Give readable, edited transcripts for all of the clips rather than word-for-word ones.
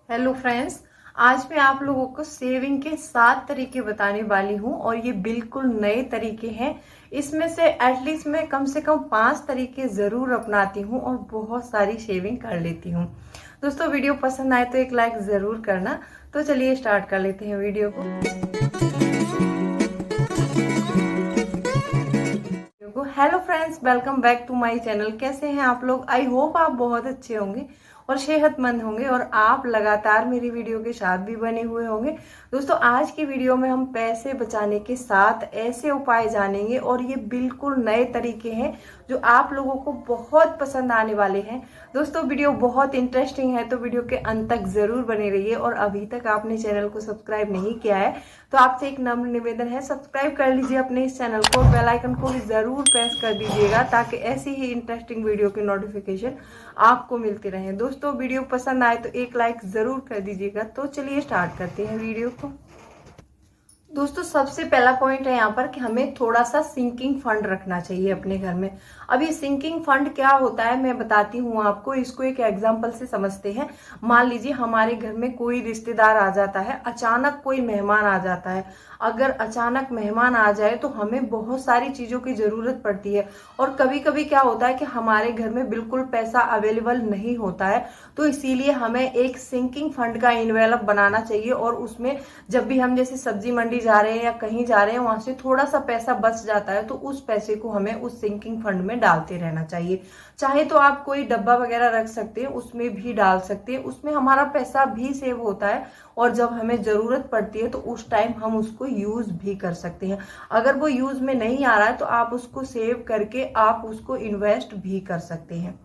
Hello friends. आज मैं आप लोगों को सेविंग के 7 तरीके बताने वाली हूँ और ये बिल्कुल नए तरीके हैं। इसमें से एटलीस्ट मैं कम से कम 5 तरीके जरूर अपनाती हूँ और बहुत सारी सेविंग कर लेती हूँ। दोस्तों, वीडियो पसंद आए तो एक लाइक जरूर करना। तो चलिए स्टार्ट कर लेते हैं वीडियो को। Hello friends, welcome back to my channel. कैसे हैं आप लोग? आई होप आप बहुत अच्छे होंगे और सेहतमंद होंगे और आप लगातार मेरी वीडियो के साथ भी बने हुए होंगे। दोस्तों, आज की वीडियो में हम पैसे बचाने के 7 ऐसे उपाय जानेंगे और ये बिल्कुल नए तरीके हैं जो आप लोगों को बहुत पसंद आने वाले हैं। दोस्तों, वीडियो बहुत इंटरेस्टिंग है तो वीडियो के अंत तक जरूर बने रहिए। और अभी तक आपने चैनल को सब्सक्राइब नहीं किया है तो आपसे एक नम्र निवेदन है, सब्सक्राइब कर लीजिए अपने इस चैनल को। बेल आइकन को भी जरूर प्रेस कर दीजिएगा ताकि ऐसी ही इंटरेस्टिंग वीडियो की नोटिफिकेशन आपको मिलती रहे। दोस्तों, वीडियो पसंद आए तो एक लाइक जरूर कर दीजिएगा। तो चलिए स्टार्ट करते हैं वीडियो को। दोस्तों, सबसे पहला पॉइंट है यहाँ पर कि हमें थोड़ा सा सिंकिंग फंड रखना चाहिए अपने घर में। अब ये सिंकिंग फंड क्या होता है मैं बताती हूँ आपको। इसको एक एग्जांपल से समझते हैं। मान लीजिए हमारे घर में कोई रिश्तेदार आ जाता है, अचानक कोई मेहमान आ जाता है। अगर अचानक मेहमान आ जाए तो हमें बहुत सारी चीजों की जरूरत पड़ती है और कभी कभी क्या होता है कि हमारे घर में बिल्कुल पैसा अवेलेबल नहीं होता है। तो इसीलिए हमें एक सिंकिंग फंड का इन्वेलप बनाना चाहिए और उसमें जब भी हम जैसे सब्जी मंडी जा रहे हैं या कहीं जा रहे हैं वहां से थोड़ा सा पैसा बच जाता है तो उस पैसे को हमें उस सिंकिंग फंड में डालते रहना चाहिए। चाहे तो आप कोई डब्बा वगैरह रख सकते हैं, उसमें भी डाल सकते हैं। उसमें हमारा पैसा भी सेव होता है और जब हमें जरूरत पड़ती है तो उस टाइम हम उसको यूज भी कर सकते हैं। अगर वो यूज में नहीं आ रहा है तो आप उसको सेव करके आप उसको इन्वेस्ट भी कर सकते हैं।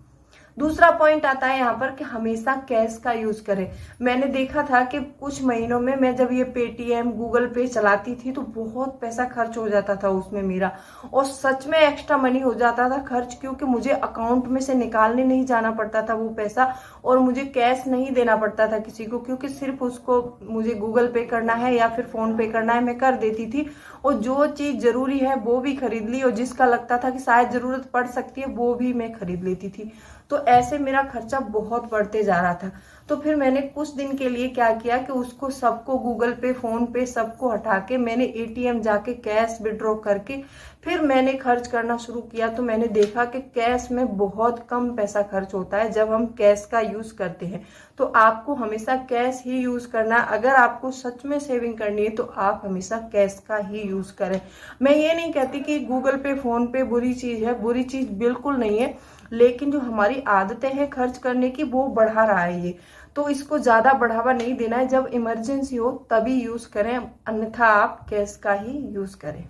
दूसरा पॉइंट आता है यहाँ पर कि हमेशा कैश का यूज करें। मैंने देखा था कि कुछ महीनों में मैं जब ये पेटीएम गूगल पे चलाती थी तो बहुत पैसा खर्च हो जाता था उसमें मेरा, और सच में एक्स्ट्रा मनी हो जाता था खर्च, क्योंकि मुझे अकाउंट में से निकालने नहीं जाना पड़ता था वो पैसा और मुझे कैश नहीं देना पड़ता था किसी को, क्योंकि सिर्फ उसको मुझे गूगल पे करना है या फिर फोन पे करना है, मैं कर देती थी। और जो चीज जरूरी है वो भी खरीद ली और जिसका लगता था कि शायद जरूरत पड़ सकती है वो भी मैं खरीद लेती थी। तो ऐसे मेरा खर्चा बहुत बढ़ते जा रहा था। तो फिर मैंने कुछ दिन के लिए क्या किया कि उसको सबको गूगल पे फोन पे सबको हटा के मैंने एटीएम जाके कैश विड्रॉ करके फिर मैंने खर्च करना शुरू किया। तो मैंने देखा कि कैश में बहुत कम पैसा खर्च होता है जब हम कैश का यूज करते हैं। तो आपको हमेशा कैश ही यूज करना है। अगर आपको सच में सेविंग करनी है तो आप हमेशा कैश का ही यूज करें। मैं ये नहीं कहती कि गूगल पे फोन पे बुरी चीज है, बुरी चीज बिल्कुल नहीं है, लेकिन जो हमारी आदतें हैं खर्च करने की वो बढ़ा रहा है ये। तो इसको ज्यादा बढ़ावा नहीं देना है। जब इमरजेंसी हो तभी यूज करें, अन्यथा आप कैश का ही यूज करें।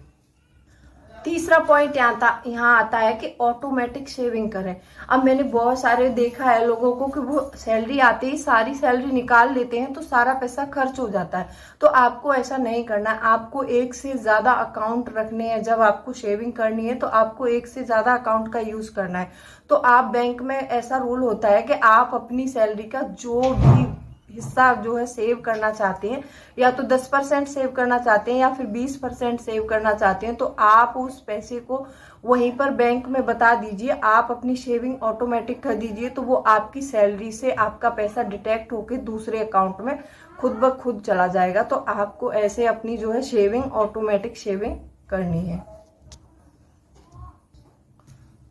तीसरा पॉइंट यहाँ आता है कि ऑटोमेटिक सेविंग करें। अब मैंने बहुत सारे देखा है लोगों को कि वो सैलरी आते ही सारी सैलरी निकाल लेते हैं तो सारा पैसा खर्च हो जाता है। तो आपको ऐसा नहीं करना है। आपको एक से ज्यादा अकाउंट रखने हैं। जब आपको सेविंग करनी है तो आपको एक से ज्यादा अकाउंट का यूज करना है। तो आप बैंक में ऐसा रूल होता है कि आप अपनी सैलरी का जो भी हिस्सा जो है सेव करना चाहते हैं, या तो 10% सेव करना चाहते हैं या फिर 20% सेव करना चाहते हैं, तो आप उस पैसे को वहीं पर बैंक में बता दीजिए। आप अपनी सेविंग ऑटोमेटिक कर दीजिए तो वो आपकी सैलरी से आपका पैसा डिटेक्ट होकर दूसरे अकाउंट में खुद ब खुद चला जाएगा। तो आपको ऐसे अपनी जो है सेविंग ऑटोमेटिक सेविंग करनी है।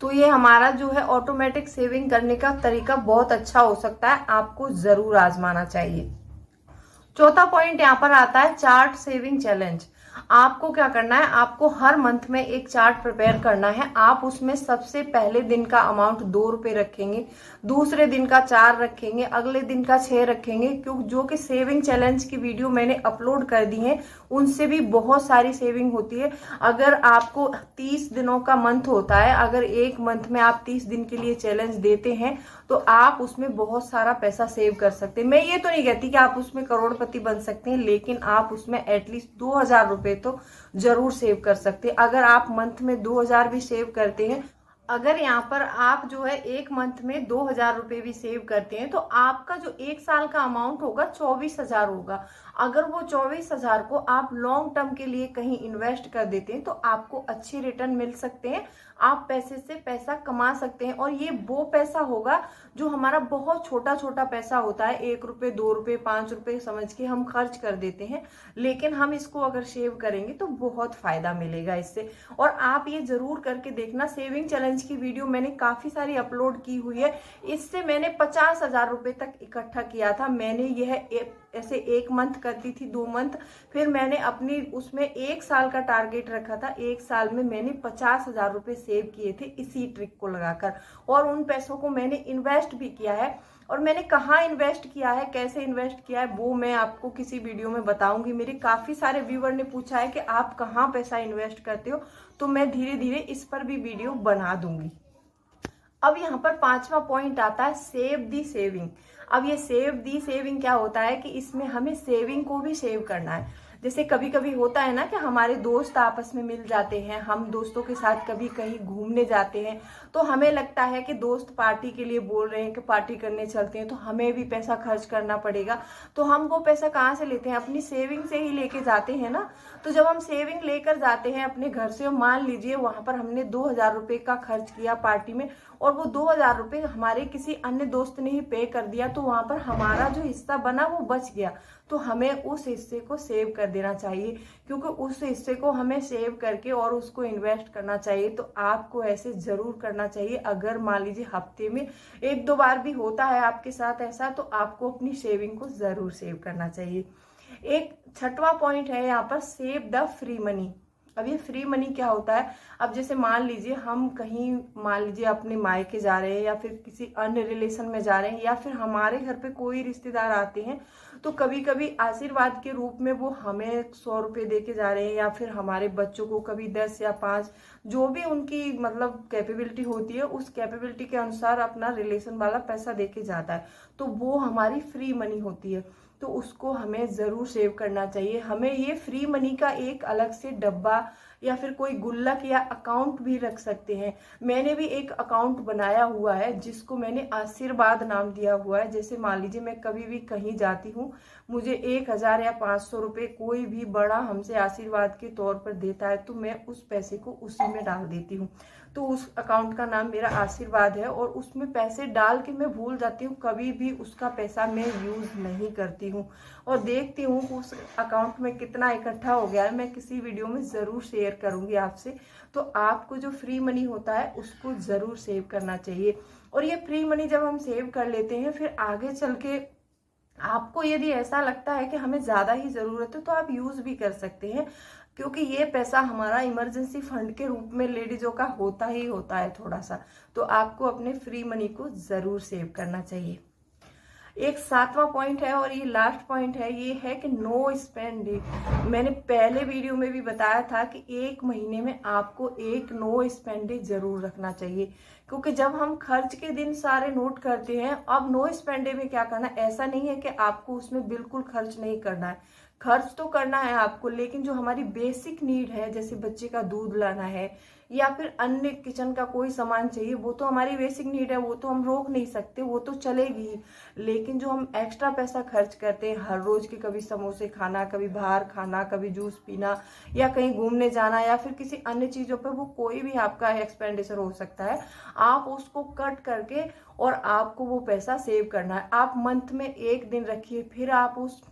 तो ये हमारा जो है ऑटोमेटिक सेविंग करने का तरीका बहुत अच्छा हो सकता है, आपको जरूर आजमाना चाहिए। चौथा पॉइंट यहाँ पर आता है चार्ट सेविंग चैलेंज। आपको क्या करना है, आपको हर मंथ में एक चार्ट प्रिपेयर करना है। आप उसमें सबसे पहले दिन का अमाउंट 2 रुपए रखेंगे, दूसरे दिन का 4 रखेंगे, अगले दिन का 6 रखेंगे। क्योंकि जो कि सेविंग चैलेंज की वीडियो मैंने अपलोड कर दी है उनसे भी बहुत सारी सेविंग होती है। अगर आपको 30 दिनों का मंथ होता है, अगर एक मंथ में आप 30 दिन के लिए चैलेंज देते हैं तो आप उसमें बहुत सारा पैसा सेव कर सकते हैं। मैं ये तो नहीं कहती कि आप उसमें करोड़पति बन सकते हैं, लेकिन आप उसमें एटलीस्ट 2000 रुपए तो जरूर सेव कर सकते हैं। अगर आप मंथ में 2000 भी सेव करते हैं अगर यहाँ पर आप जो है एक मंथ में 2,000 रुपये भी सेव करते हैं तो आपका जो एक साल का अमाउंट होगा 24,000 होगा। अगर वो 24,000 को आप लॉन्ग टर्म के लिए कहीं इन्वेस्ट कर देते हैं तो आपको अच्छे रिटर्न मिल सकते हैं, आप पैसे से पैसा कमा सकते हैं। और ये वो पैसा होगा जो हमारा बहुत छोटा छोटा पैसा होता है, 1 रुपये 2 रुपये 5 रुपये समझ के हम खर्च कर देते हैं, लेकिन हम इसको अगर सेव करेंगे तो बहुत फायदा मिलेगा इससे। और आप ये जरूर करके देखना, सेविंग चैलेंज की वीडियो मैंने काफी सारी अपलोड की हुई है, इससे मैंने 50,000 रुपये तक इकट्ठा किया था। मैंने यह ऐसे 1 मंथ करती थी, 2 मंथ, फिर मैंने अपनी उसमें 1 साल का टारगेट रखा था। 1 साल में मैंने 50,000 रुपये सेव किए थे इसी ट्रिक को लगाकर, और उन पैसों को मैंने इन्वेस्ट भी किया है। और मैंने कहाँ इन्वेस्ट किया है, कैसे इन्वेस्ट किया है, वो मैं आपको किसी वीडियो में बताऊंगी। मेरे काफी सारे व्यूअर ने पूछा है कि आप कहाँ पैसा इन्वेस्ट करते हो, तो मैं धीरे धीरे इस पर भी वीडियो बना दूंगी। अब यहाँ पर 5वां पॉइंट आता है सेव दी सेविंग। अब ये सेव दी सेविंग क्या होता है कि इसमें हमें सेविंग को भी सेव करना है। जैसे कभी कभी होता है ना कि हमारे दोस्त आपस में मिल जाते हैं, हम दोस्तों के साथ कभी कहीं घूमने जाते हैं, तो हमें लगता है कि दोस्त पार्टी के लिए बोल रहे हैं कि पार्टी करने चलते हैं, तो हमें भी पैसा खर्च करना पड़ेगा। तो हम वो पैसा कहाँ से लेते हैं, अपनी सेविंग से ही लेके जाते हैं ना। तो जब हम सेविंग लेकर जाते हैं अपने घर से, मान लीजिए वहां पर हमने 2,000 रुपये का खर्च किया पार्टी में, और वो 2,000 रुपये हमारे किसी अन्य दोस्त ने ही पे कर दिया, तो वहां पर हमारा जो हिस्सा बना वो बच गया। तो हमें उस हिस्से को सेव कर देना चाहिए, क्योंकि उस हिस्से को हमें सेव करके और उसको इन्वेस्ट करना चाहिए। तो आपको ऐसे जरूर करना चाहिए। अगर मान लीजिए हफ्ते में 1-2 बार भी होता है आपके साथ ऐसा, तो आपको अपनी सेविंग को जरूर सेव करना चाहिए। एक 6वां पॉइंट है यहाँ पर, सेव द फ्री मनी। अब ये फ्री मनी क्या होता है, अब जैसे मान लीजिए हम कहीं, मान लीजिए अपने मायके जा रहे हैं या फिर किसी अन्य रिलेशन में जा रहे हैं, या फिर हमारे घर पे कोई रिश्तेदार आते हैं, तो कभी कभी आशीर्वाद के रूप में वो हमें 100 रुपये दे के जा रहे हैं, या फिर हमारे बच्चों को कभी 10 या 5, जो भी उनकी मतलब कैपेबिलिटी होती है, उस कैपेबिलिटी के अनुसार अपना रिलेशन वाला पैसा दे के जाता है, तो वो हमारी फ्री मनी होती है। तो उसको हमें जरूर सेव करना चाहिए। हमें ये फ्री मनी का एक अलग से डब्बा या फिर कोई गुल्लक या अकाउंट भी रख सकते हैं। मैंने भी एक अकाउंट बनाया हुआ है जिसको मैंने आशीर्वाद नाम दिया हुआ है। जैसे मान लीजिए मैं कभी भी कहीं जाती हूँ, मुझे 1,000 या 500 रुपये कोई भी बड़ा हमसे आशीर्वाद के तौर पर देता है, तो मैं उस पैसे को उसी में डाल देती हूँ। तो उस अकाउंट का नाम मेरा आशीर्वाद है, और उसमें पैसे डाल के मैं भूल जाती हूँ, कभी भी उसका पैसा मैं यूज नहीं करती हूँ, और देखती हूँ उस अकाउंट में कितना इकट्ठा हो गया है। मैं किसी वीडियो में जरूर शेयर करूंगी आपसे। तो आपको जो फ्री मनी होता है उसको जरूर सेव करना चाहिए। और ये फ्री मनी जब हम सेव कर लेते हैं, फिर आगे चल के आपको यदि ऐसा लगता है कि हमें ज्यादा ही जरूरत है, तो आप यूज भी कर सकते हैं, क्योंकि ये पैसा हमारा इमरजेंसी फंड के रूप में लेडीजों का होता ही होता है थोड़ा सा। तो आपको अपने फ्री मनी को जरूर सेव करना चाहिए। एक 7वां पॉइंट है और ये लास्ट पॉइंट है, ये है कि नो स्पेंडिंग। मैंने पहले वीडियो में भी बताया था कि 1 महीने में आपको एक नो स्पेंडिंग जरूर रखना चाहिए, क्योंकि जब हम खर्च के दिन सारे नोट करते हैं, अब नो स्पेंडिंग में क्या करना, ऐसा नहीं है कि आपको उसमें बिल्कुल खर्च नहीं करना है, खर्च तो करना है आपको, लेकिन जो हमारी बेसिक नीड है, जैसे बच्चे का दूध लाना है या फिर अन्य किचन का कोई सामान चाहिए, वो तो हमारी बेसिक नीड है, वो तो हम रोक नहीं सकते, वो तो चलेगी ही। लेकिन जो हम एक्स्ट्रा पैसा खर्च करते हैं हर रोज के, कभी समोसे खाना, कभी बाहर खाना, कभी जूस पीना, या कहीं घूमने जाना, या फिर किसी अन्य चीजों पर, वो कोई भी आपका एक्सपेंडिचर हो सकता है, आप उसको कट करके और आपको वो पैसा सेव करना है। आप मंथ में 1 दिन रखिए, फिर आप उस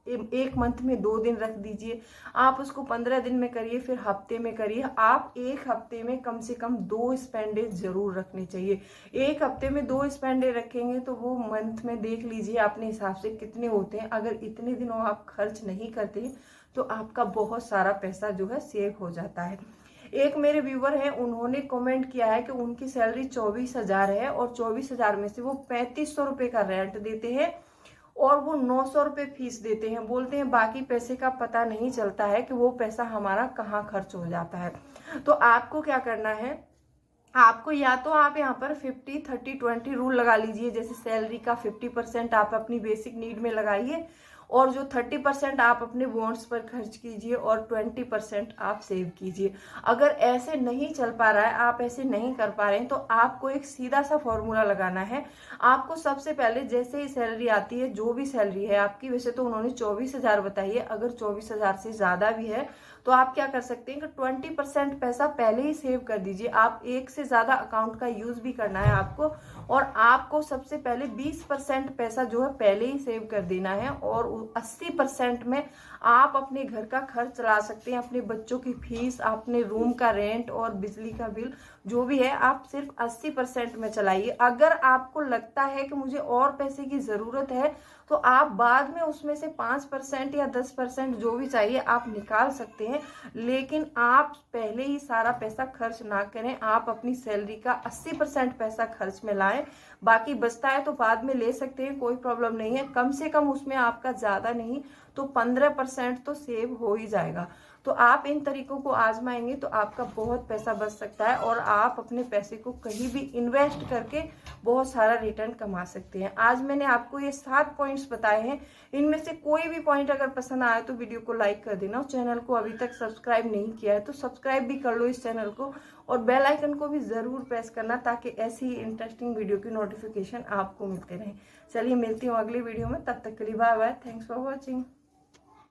1 मंथ में 2 दिन रख दीजिए, आप उसको 15 दिन में करिए, फिर हफ्ते में करिए। आप 1 हफ्ते में कम से कम 2 स्पेंडे जरूर रखने चाहिए। 1 हफ्ते में 2 स्पेंडे रखेंगे तो वो मंथ में देख लीजिए अपने हिसाब से कितने होते हैं। अगर इतने दिनों आप खर्च नहीं करते तो आपका बहुत सारा पैसा जो है सेव हो जाता है। एक मेरे व्यूवर हैं, उन्होंने कमेंट किया है कि उनकी सैलरी 24,000 है और 24,000 में से वो 3500 रुपये का रेंट देते हैं और वो 900 रुपये फीस देते हैं। बोलते हैं बाकी पैसे का पता नहीं चलता है कि वो पैसा हमारा कहाँ खर्च हो जाता है। तो आपको क्या करना है, आपको या तो आप यहाँ पर 50-30-20 रूल लगा लीजिए। जैसे सैलरी का 50% आप अपनी बेसिक नीड में लगाइए और जो 30% आप अपने बॉन्ड्स पर खर्च कीजिए और 20% आप सेव कीजिए। अगर ऐसे नहीं चल पा रहा है, आप ऐसे नहीं कर पा रहे हैं, तो आपको एक सीधा सा फॉर्मूला लगाना है। आपको सबसे पहले जैसे ही सैलरी आती है, जो भी सैलरी है आपकी, वैसे तो उन्होंने 24,000 बताई है, अगर 24,000 से ज्यादा भी है तो आप क्या कर सकते हैं कि 20% पैसा पहले ही सेव कर दीजिए। आप एक से ज्यादा अकाउंट का यूज भी करना है आपको, और आपको सबसे पहले 20% पैसा जो है पहले ही सेव कर देना है, और 80% में आप अपने घर का खर्च चला सकते हैं, अपने बच्चों की फीस, अपने रूम का रेंट और बिजली का बिल जो भी है, आप सिर्फ 80% में चलाइए। अगर आपको लगता है कि मुझे और पैसे की जरूरत है तो आप बाद में उसमें से 5% या 10% जो भी चाहिए आप निकाल सकते हैं, लेकिन आप पहले ही सारा पैसा खर्च ना करें। आप अपनी सैलरी का 80% पैसा खर्च में लाएं, बाकी बचता है तो बाद में ले सकते हैं, कोई प्रॉब्लम नहीं है। कम से कम उसमें आपका ज्यादा नहीं तो 15% तो सेव हो ही जाएगा। तो आप इन तरीकों को आजमाएंगे तो आपका बहुत पैसा बच सकता है, और आप अपने पैसे को कहीं भी इन्वेस्ट करके बहुत सारा रिटर्न कमा सकते हैं। आज मैंने आपको ये 7 पॉइंट्स बताए हैं, इनमें से कोई भी पॉइंट अगर पसंद आए तो वीडियो को लाइक कर देना। चैनल को अभी तक सब्सक्राइब नहीं किया है तो सब्सक्राइब भी कर लो इस चैनल को, और बेल आइकन को भी जरूर प्रेस करना, ताकि ऐसी ही इंटरेस्टिंग वीडियो की नोटिफिकेशन आपको मिलते रहे। चलिए मिलती हूँ अगली वीडियो में, तब तक के लिए bye bye, thanks for watching.